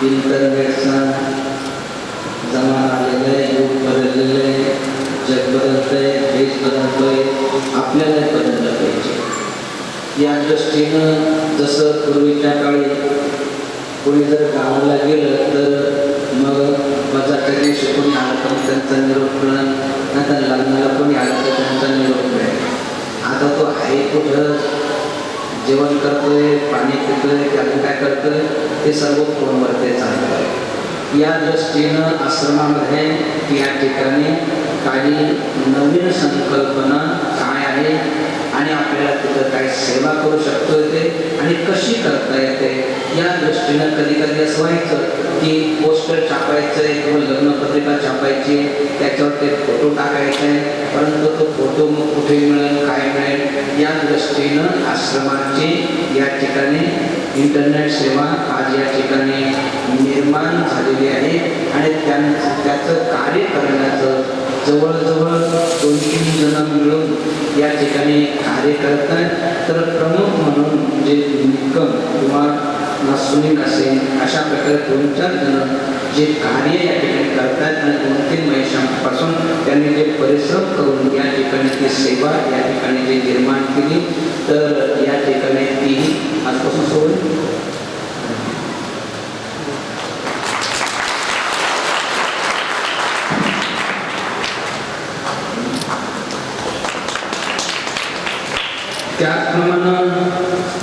इंटरनेटचा जमाना आलेला आहे, युग बदललेलं आहे, जग बदलतंय, देश बदलतोय, आपल्याला बदललं पाहिजे. या दृष्टीनं जसं पूर्वीच्या काळी कोणी जर गावाला गेलं तर मग बजारच्या दिवशी कोणी आलं तर त्यांचा निरोप मिळणं, नंतर लग्नाला कोणी आलं तर त्यांचा निरोप मिळेल. आता तो आहे कुठं, जेवण करतोय, पाणी पितोय, त्यातून काय करतोय ते सर्व फोनवर ते चालतं. या दृष्टीनं आश्रमामध्ये या ठिकाणी काही नवीन संकल्पना काय आहे आणि आपल्याला तिथं काय सेवा करू शकतो ते आणि कशी करता येते, या दृष्टीनं कधी कधी असं व्हायचं की पोस्टर छापायचं आहे किंवा लग्नपत्रिका छापायची, त्याच्यावर ते फोटो टाकायचे आहे, परंतु तो फोटो मग कुठे मिळेल, काय मिळेल, या दृष्टीनं आश्रमाची या ठिकाणी इंटरनेट सेवा आज या ठिकाणी निर्माण झालेली आहे आणि त्याचं कार्य करण्याचं जवळजवळ 2-3 जण मिळून या ठिकाणी कार्य करत आहेत. तर प्रमुख म्हणून जे निकम किंवा सुनील असेल अशा प्रकारे 2-4 जण जे कार्य या ठिकाणी करतात आणि 2-3 महिन्यांपासून त्यांनी जे परिश्रम करून या ठिकाणी ती सेवा या ठिकाणी जे निर्माण केली, तर या ठिकाणी ती आजपासून सोडून त्याचप्रमाणे